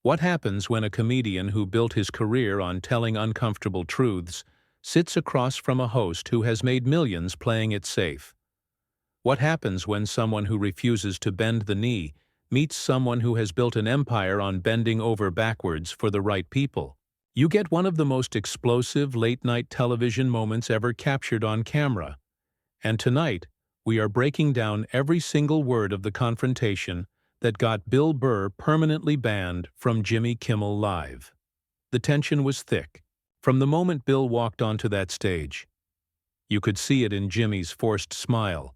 What happens when a comedian who built his career on telling uncomfortable truths sits across from a host who has made millions playing it safe? What happens when someone who refuses to bend the knee meets someone who has built an empire on bending over backwards for the right people? You get one of the most explosive late-night television moments ever captured on camera. And tonight, we are breaking down every single word of the confrontation that got Bill Burr permanently banned from Jimmy Kimmel Live. The tension was thick. From the moment Bill walked onto that stage, you could see it in Jimmy's forced smile,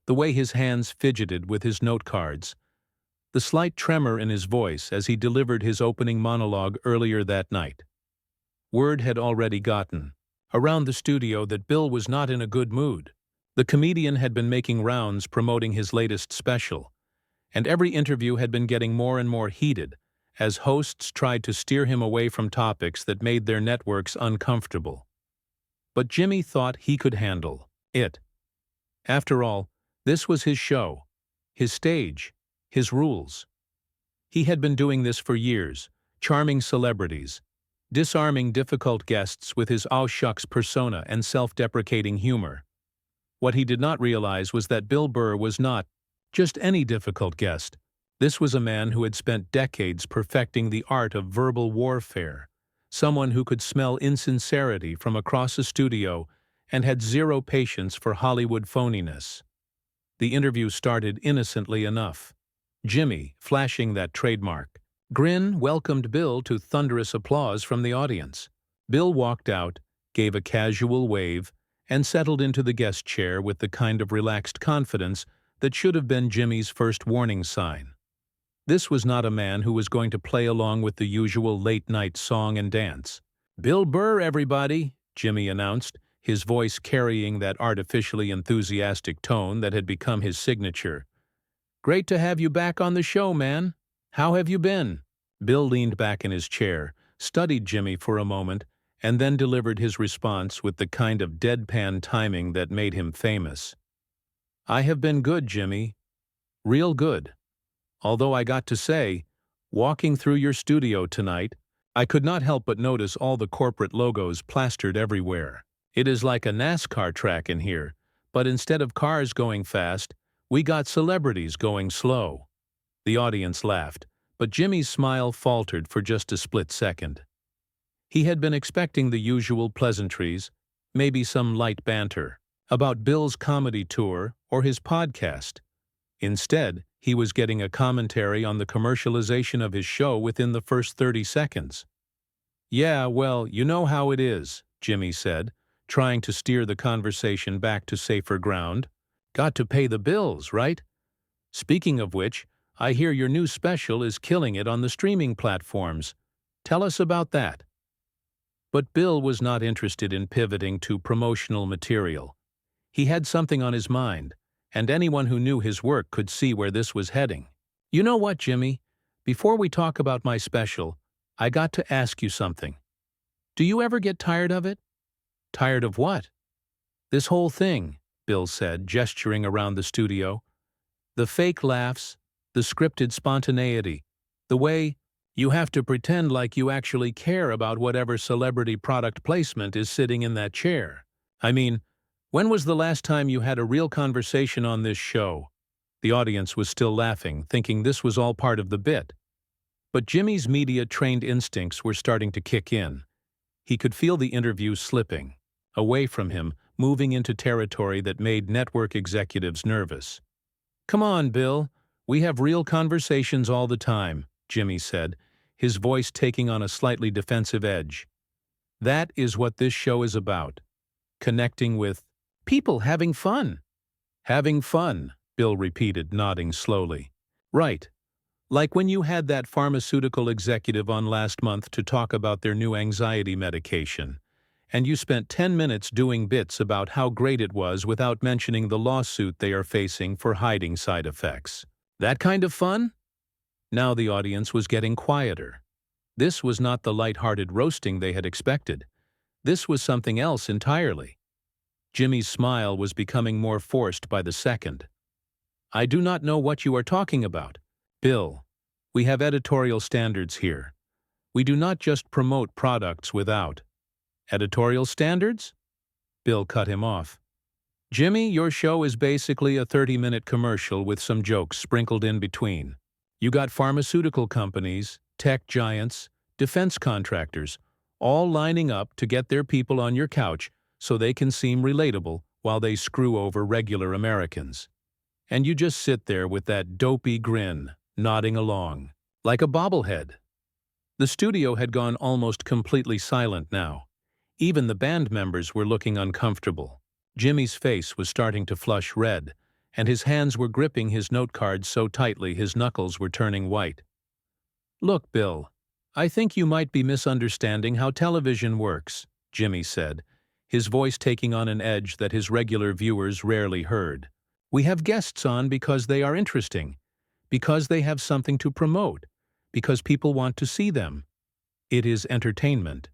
the way his hands fidgeted with his note cards, the slight tremor in his voice as he delivered his opening monologue earlier that night. Word had already gotten around the studio that Bill was not in a good mood. The comedian had been making rounds promoting his latest special, and every interview had been getting more and more heated as hosts tried to steer him away from topics that made their networks uncomfortable. But Jimmy thought he could handle it. After all, this was his show, his stage, his rules. He had been doing this for years, charming celebrities, disarming difficult guests with his "aw shucks" persona and self-deprecating humor. What he did not realize was that Bill Burr was not just any difficult guest. This was a man who had spent decades perfecting the art of verbal warfare, someone who could smell insincerity from across a studio and had zero patience for Hollywood phoniness. The interview started innocently enough. Jimmy, flashing that trademark grin, welcomed Bill to thunderous applause from the audience. Bill walked out, gave a casual wave, and settled into the guest chair with the kind of relaxed confidence that should have been Jimmy's first warning sign. This was not a man who was going to play along with the usual late-night song and dance. "Bill Burr, everybody," Jimmy announced, his voice carrying that artificially enthusiastic tone that had become his signature. "Great to have you back on the show, man. How have you been?" Bill leaned back in his chair, studied Jimmy for a moment, and then delivered his response with the kind of deadpan timing that made him famous. "I have been good, Jimmy. Real good. Although I got to say, walking through your studio tonight, I could not help but notice all the corporate logos plastered everywhere. It is like a NASCAR track in here, but instead of cars going fast, we got celebrities going slow." The audience laughed, but Jimmy's smile faltered for just a split second. He had been expecting the usual pleasantries, maybe some light banter, about Bill's comedy tour or his podcast. Instead, he was getting a commentary on the commercialization of his show within the first 30 seconds. "Yeah, well, you know how it is," Jimmy said, trying to steer the conversation back to safer ground. "Got to pay the bills, right? Speaking of which, I hear your new special is killing it on the streaming platforms. Tell us about that." But Bill was not interested in pivoting to promotional material. He had something on his mind, and anyone who knew his work could see where this was heading. "You know what, Jimmy? Before we talk about my special, I got to ask you something. Do you ever get tired of it?" "Tired of what?" "This whole thing," Bill said, gesturing around the studio. "The fake laughs, the scripted spontaneity, the way you have to pretend like you actually care about whatever celebrity product placement is sitting in that chair. I mean, when was the last time you had a real conversation on this show?" The audience was still laughing, thinking this was all part of the bit. But Jimmy's media-trained instincts were starting to kick in. He could feel the interview slipping away from him, moving into territory that made network executives nervous. "Come on, Bill. We have real conversations all the time," Jimmy said, his voice taking on a slightly defensive edge. "That is what this show is about. Connecting with people, having fun." "Having fun," Bill repeated, nodding slowly. "Right. Like when you had that pharmaceutical executive on last month to talk about their new anxiety medication, and you spent 10 minutes doing bits about how great it was without mentioning the lawsuit they are facing for hiding side effects. That kind of fun?" Now the audience was getting quieter. This was not the light-hearted roasting they had expected. This was something else entirely. Jimmy's smile was becoming more forced by the second. "I do not know what you are talking about. Bill, we have editorial standards here. We do not just promote products without editorial standards? Bill cut him off. Jimmy, your show is basically a 30-minute commercial with some jokes sprinkled in between. You got pharmaceutical companies, tech giants, defense contractors, all lining up to get their people on your couch so they can seem relatable while they screw over regular Americans. And you just sit there with that dopey grin, nodding along, like a bobblehead. The studio had gone almost completely silent now. Even the band members were looking uncomfortable. Jimmy's face was starting to flush red, and his hands were gripping his note cards so tightly his knuckles were turning white. Look, Bill, I think you might be misunderstanding how television works, Jimmy said, his voice taking on an edge that his regular viewers rarely heard. We have guests on because they are interesting, because they have something to promote, because people want to see them. It is entertainment.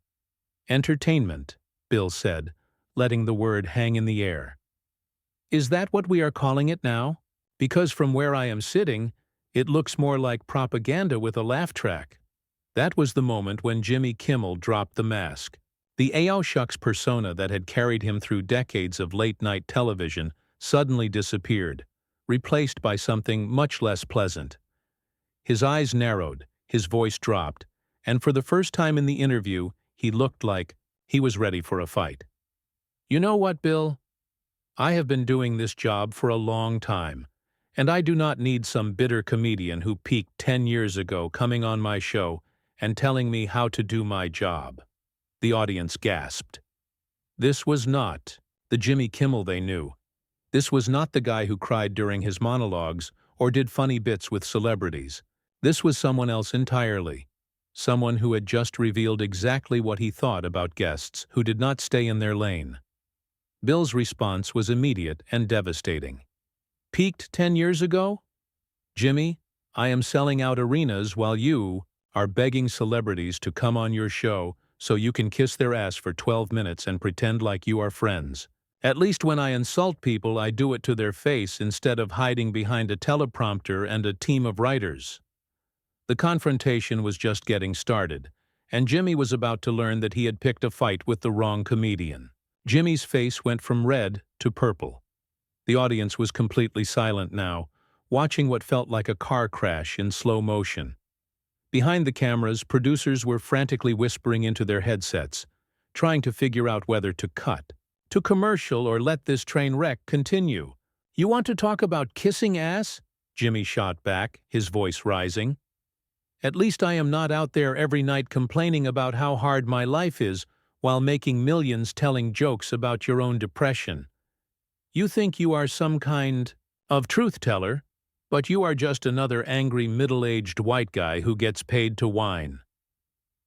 Entertainment, Bill said, letting the word hang in the air. Is that what we are calling it now? Because from where I am sitting, it looks more like propaganda with a laugh track. That was the moment when Jimmy Kimmel dropped the mask. The Ao Shucks persona that had carried him through decades of late-night television suddenly disappeared, replaced by something much less pleasant. His eyes narrowed, his voice dropped, and for the first time in the interview, he looked like he was ready for a fight. You know what, Bill? I have been doing this job for a long time, and I do not need some bitter comedian who peaked 10 years ago coming on my show and telling me how to do my job. The audience gasped. This was not the Jimmy Kimmel they knew. This was not the guy who cried during his monologues or did funny bits with celebrities. This was someone else entirely. Someone who had just revealed exactly what he thought about guests who did not stay in their lane. Bill's response was immediate and devastating. Peaked 10 years ago? Jimmy, I am selling out arenas while you are begging celebrities to come on your show so you can kiss their ass for 12 minutes and pretend like you are friends. At least when I insult people, I do it to their face instead of hiding behind a teleprompter and a team of writers. The confrontation was just getting started, and Jimmy was about to learn that he had picked a fight with the wrong comedian. Jimmy's face went from red to purple. The audience was completely silent now, watching what felt like a car crash in slow motion. Behind the cameras, producers were frantically whispering into their headsets, trying to figure out whether to cut, to commercial, or let this train wreck continue. You want to talk about kissing ass? Jimmy shot back, his voice rising. At least I am not out there every night complaining about how hard my life is while making millions telling jokes about your own depression. You think you are some kind of truth-teller, but you are just another angry middle-aged white guy who gets paid to whine.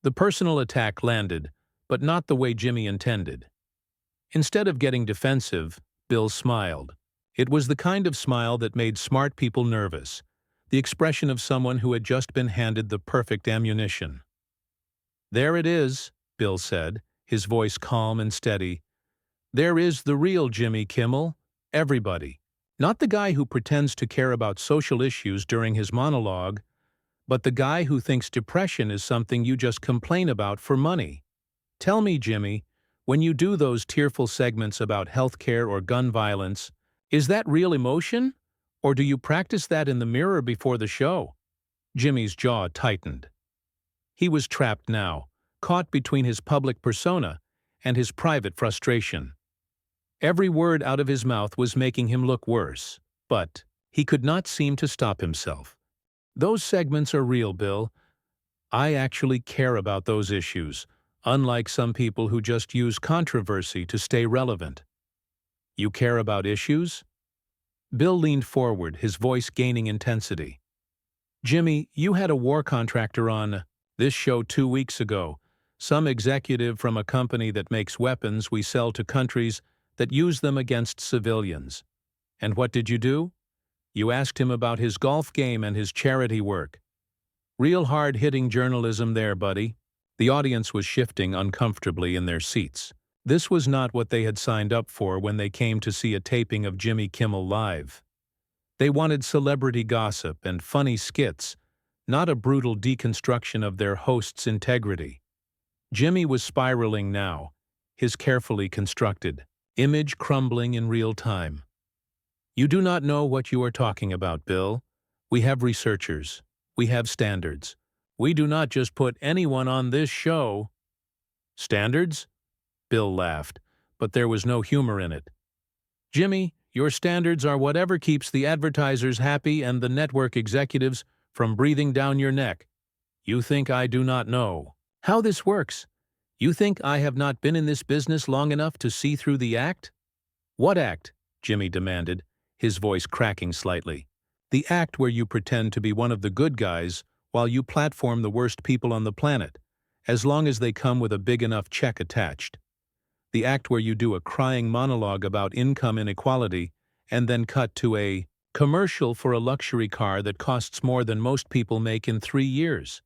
The personal attack landed, but not the way Jimmy intended. Instead of getting defensive, Bill smiled. It was the kind of smile that made smart people nervous, the expression of someone who had just been handed the perfect ammunition. There it is, Bill said, his voice calm and steady. There is the real Jimmy Kimmel, everybody. Not the guy who pretends to care about social issues during his monologue, but the guy who thinks depression is something you just complain about for money. Tell me, Jimmy, when you do those tearful segments about healthcare or gun violence, is that real emotion? Or do you practice that in the mirror before the show? Jimmy's jaw tightened. He was trapped now, caught between his public persona and his private frustration. Every word out of his mouth was making him look worse, but he could not seem to stop himself. Those segments are real, Bill. I actually care about those issues, unlike some people who just use controversy to stay relevant. You care about issues? Bill leaned forward, his voice gaining intensity. Jimmy, you had a war contractor on this show 2 weeks ago, some executive from a company that makes weapons we sell to countries that use them against civilians. And what did you do? You asked him about his golf game and his charity work. Real hard-hitting journalism there, buddy. The audience was shifting uncomfortably in their seats. This was not what they had signed up for when they came to see a taping of Jimmy Kimmel Live. They wanted celebrity gossip and funny skits, not a brutal deconstruction of their host's integrity. Jimmy was spiraling now, his carefully constructed image crumbling in real time. You do not know what you are talking about, Bill. We have researchers. We have standards. We do not just put anyone on this show. Standards? Bill laughed, but there was no humor in it. Jimmy, your standards are whatever keeps the advertisers happy and the network executives from breathing down your neck. You think I do not know how this works? You think I have not been in this business long enough to see through the act? What act? Jimmy demanded, his voice cracking slightly. The act where you pretend to be one of the good guys while you platform the worst people on the planet, as long as they come with a big enough check attached. The act where you do a crying monologue about income inequality and then cut to a commercial for a luxury car that costs more than most people make in 3 years.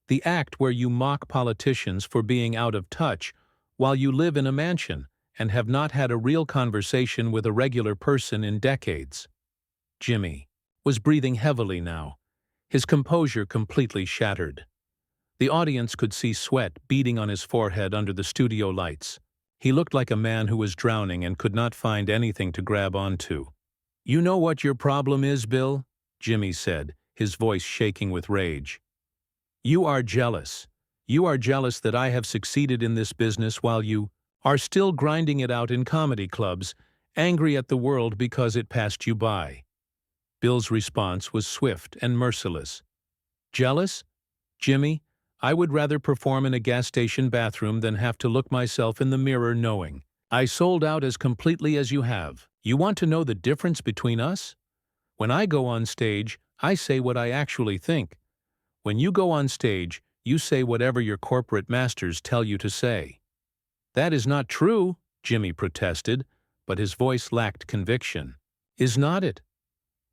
The act where you mock politicians for being out of touch while you live in a mansion and have not had a real conversation with a regular person in decades. Jimmy was breathing heavily now, his composure completely shattered. The audience could see sweat beading on his forehead under the studio lights. He looked like a man who was drowning and could not find anything to grab onto. You know what your problem is, Bill? Jimmy said, his voice shaking with rage. You are jealous. You are jealous that I have succeeded in this business while you are still grinding it out in comedy clubs, angry at the world because it passed you by. Bill's response was swift and merciless. Jealous? Jimmy, I would rather perform in a gas station bathroom than have to look myself in the mirror knowing I sold out as completely as you have. You want to know the difference between us? When I go on stage, I say what I actually think. When you go on stage, you say whatever your corporate masters tell you to say. That is not true, Jimmy protested, but his voice lacked conviction. Is not it?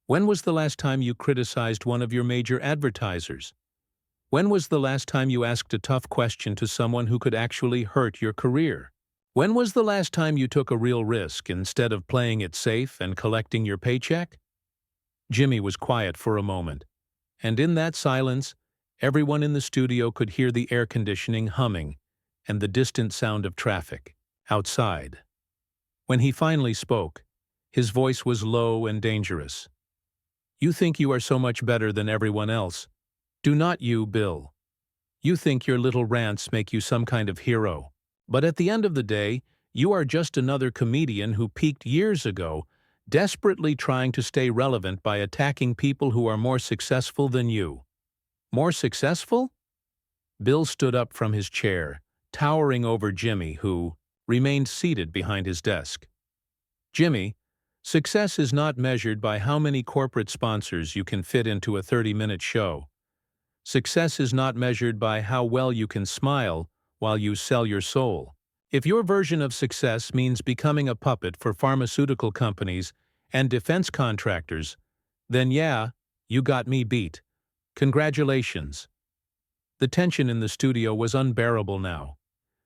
When was the last time you criticized one of your major advertisers? When was the last time you asked a tough question to someone who could actually hurt your career? When was the last time you took a real risk instead of playing it safe and collecting your paycheck? Jimmy was quiet for a moment, and in that silence, everyone in the studio could hear the air conditioning humming and the distant sound of traffic outside. When he finally spoke, his voice was low and dangerous. You think you are so much better than everyone else. Do not you, Bill? You think your little rants make you some kind of hero. But at the end of the day, you are just another comedian who peaked years ago, desperately trying to stay relevant by attacking people who are more successful than you. More successful? Bill stood up from his chair, towering over Jimmy, who remained seated behind his desk. Jimmy, success is not measured by how many corporate sponsors you can fit into a 30-minute show. Success is not measured by how well you can smile while you sell your soul. If your version of success means becoming a puppet for pharmaceutical companies and defense contractors, then yeah, you got me beat. Congratulations. The tension in the studio was unbearable now.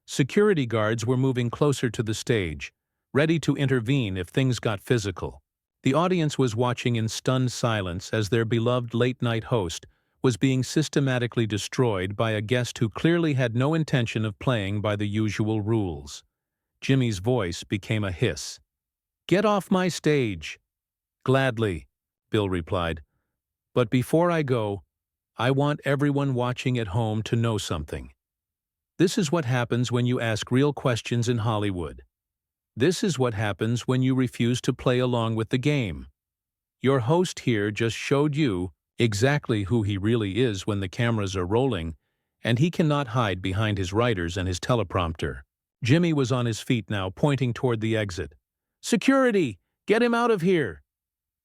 Security guards were moving closer to the stage, ready to intervene if things got physical. The audience was watching in stunned silence as their beloved late-night host was being systematically destroyed by a guest who clearly had no intention of playing by the usual rules. Jimmy's voice became a hiss. Get off my stage. Gladly, Bill replied. But before I go, I want everyone watching at home to know something. This is what happens when you ask real questions in Hollywood. This is what happens when you refuse to play along with the game. Your host here just showed you exactly who he really is when the cameras are rolling, and he cannot hide behind his writers and his teleprompter. Jimmy was on his feet now, pointing toward the exit. Security! Get him out of here!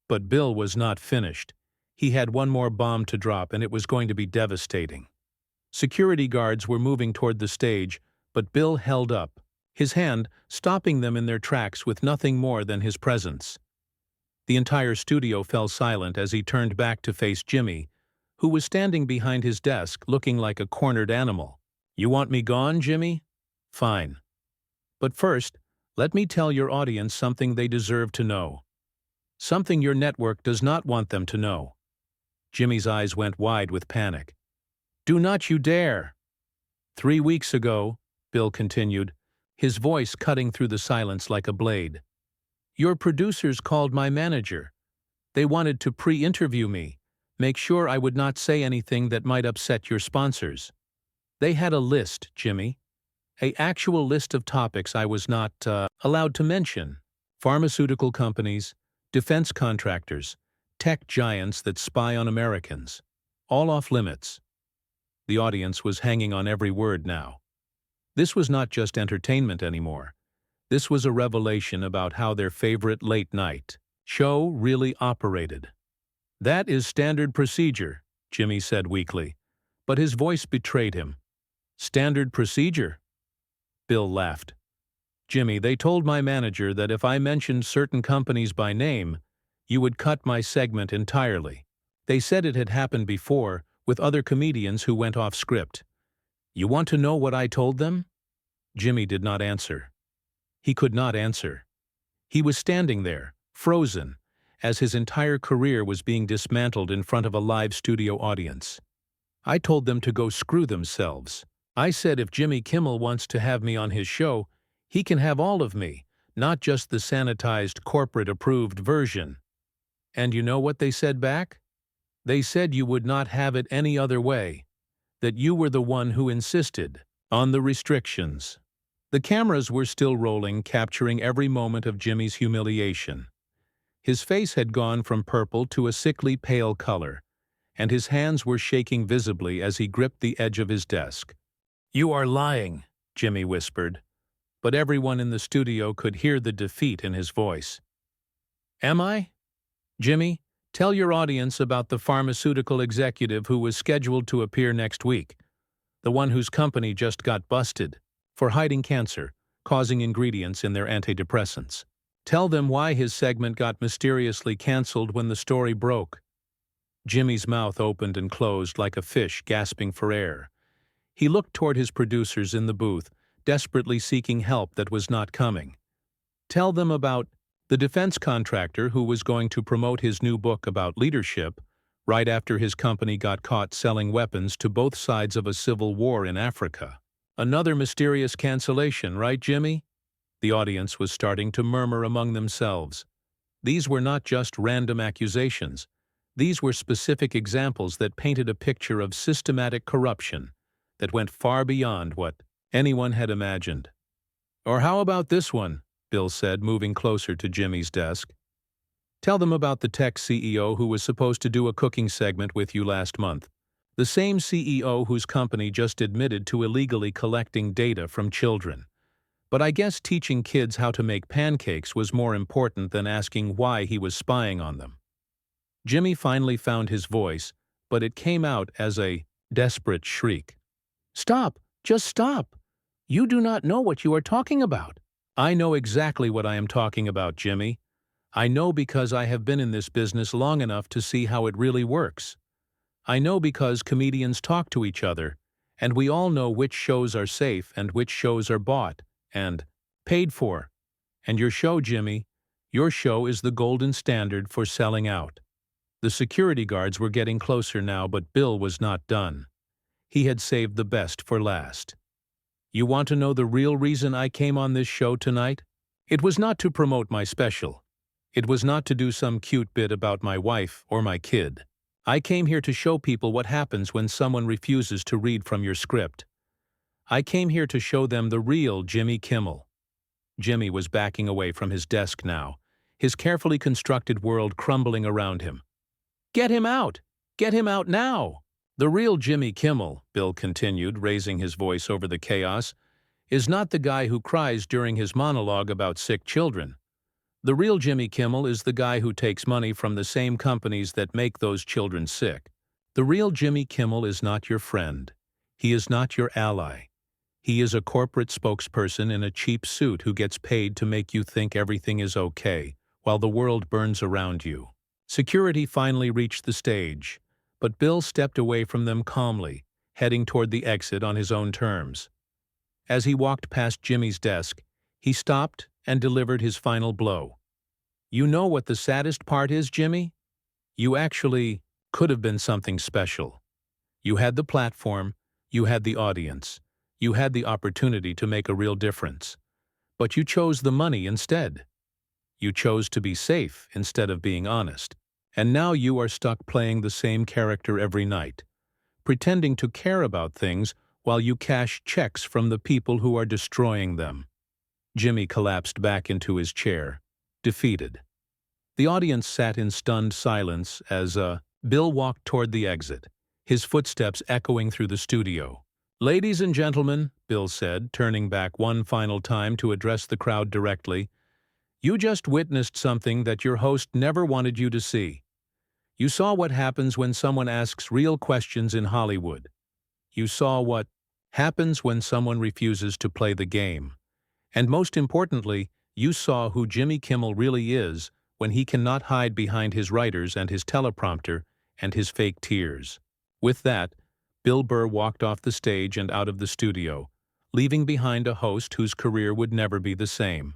But Bill was not finished. He had one more bomb to drop, and it was going to be devastating. Security guards were moving toward the stage, but Bill held up, his hand stopping them in their tracks with nothing more than his presence. The entire studio fell silent as he turned back to face Jimmy, who was standing behind his desk looking like a cornered animal. You want me gone, Jimmy? Fine. But first, let me tell your audience something they deserve to know. Something your network does not want them to know. Jimmy's eyes went wide with panic. "Do not you dare!" "3 weeks ago," Bill continued, his voice cutting through the silence like a blade, "your producers called my manager. They wanted to pre-interview me, make sure I would not say anything that might upset your sponsors. They had a list, Jimmy. An actual list of topics I was not allowed to mention. Pharmaceutical companies, defense contractors, tech giants that spy on Americans. All off limits." The audience was hanging on every word now. This was not just entertainment anymore. This was a revelation about how their favorite late-night show really operated. "That is standard procedure," Jimmy said weakly, but his voice betrayed him. "Standard procedure?" Bill laughed. "Jimmy, they told my manager that if I mentioned certain companies by name, you would cut my segment entirely. They said it had happened before with other comedians who went off script. You want to know what I told them?" Jimmy did not answer. He could not answer. He was standing there, frozen, as his entire career was being dismantled in front of a live studio audience. "I told them to go screw themselves. I said if Jimmy Kimmel wants to have me on his show, he can have all of me, not just the sanitized, corporate-approved version." And you know what they said back? They said you would not have it any other way, that you were the one who insisted on the restrictions. The cameras were still rolling, capturing every moment of Jimmy's humiliation. His face had gone from purple to a sickly pale color, and his hands were shaking visibly as he gripped the edge of his desk. "You are lying," Jimmy whispered, but everyone in the studio could hear the defeat in his voice. "Am I? Jimmy, tell your audience about the pharmaceutical executive who was scheduled to appear next week, the one whose company just got busted for hiding cancer, causing ingredients in their antidepressants. Tell them why his segment got mysteriously canceled when the story broke." Jimmy's mouth opened and closed like a fish gasping for air. He looked toward his producers in the booth, desperately seeking help that was not coming. Tell them about the defense contractor who was going to promote his new book about leadership right after his company got caught selling weapons to both sides of a civil war in Africa. Another mysterious cancellation, right, Jimmy? The audience was starting to murmur among themselves. These were not just random accusations. These were specific examples that painted a picture of systematic corruption that went far beyond what anyone had imagined. "Or how about this one?" Bill said, moving closer to Jimmy's desk. "Tell them about the tech CEO who was supposed to do a cooking segment with you last month. The same CEO whose company just admitted to illegally collecting data from children. But I guess teaching kids how to make pancakes was more important than asking why he was spying on them." Jimmy finally found his voice, but it came out as a desperate shriek. "Stop! Just stop! You do not know what you are talking about." "I know exactly what I am talking about, Jimmy. I know because I have been in this business long enough to see how it really works. I know because comedians talk to each other, and we all know which shows are safe and which shows are bought and paid for. And your show, Jimmy, your show is the golden standard for selling out." The security guards were getting closer now, but Bill was not done. He had saved the best for last. "You want to know the real reason I came on this show tonight? It was not to promote my special. It was not to do some cute bit about my wife or my kid. I came here to show people what happens when someone refuses to read from your script. I came here to show them the real Jimmy Kimmel." Jimmy was backing away from his desk now, his carefully constructed world crumbling around him. "Get him out! Get him out now!" "The real Jimmy Kimmel," Bill continued, raising his voice over the chaos, "is not the guy who cries during his monologue about sick children. The real Jimmy Kimmel is the guy who takes money from the same companies that make those children sick. The real Jimmy Kimmel is not your friend. He is not your ally. He is a corporate spokesperson in a cheap suit who gets paid to make you think everything is okay, while the world burns around you." Security finally reached the stage, but Bill stepped away from them calmly, heading toward the exit on his own terms. As he walked past Jimmy's desk, he stopped and delivered his final blow. "You know what the saddest part is, Jimmy? You actually could have been something special. You had the platform, you had the audience, you had the opportunity to make a real difference. But you chose the money instead. You chose to be safe instead of being honest. And now you are stuck playing the same character every night, pretending to care about things while you cash checks from the people who are destroying them. Jimmy collapsed back into his chair, defeated. The audience sat in stunned silence as Bill walked toward the exit, his footsteps echoing through the studio. "Ladies and gentlemen," Bill said, turning back one final time to address the crowd directly, "you just witnessed something that your host never wanted you to see. You saw what happens when someone asks real questions in Hollywood. You saw what happens when someone refuses to play the game. And most importantly, you saw who Jimmy Kimmel really is when he cannot hide behind his writers and his teleprompter and his fake tears." With that, Bill Burr walked off the stage and out of the studio, leaving behind a host whose career would never be the same.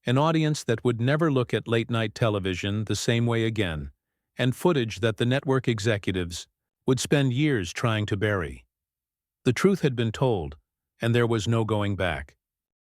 An audience that would never look at late-night television the same way again, and footage that the network executives would spend years trying to bury. The truth had been told, and there was no going back.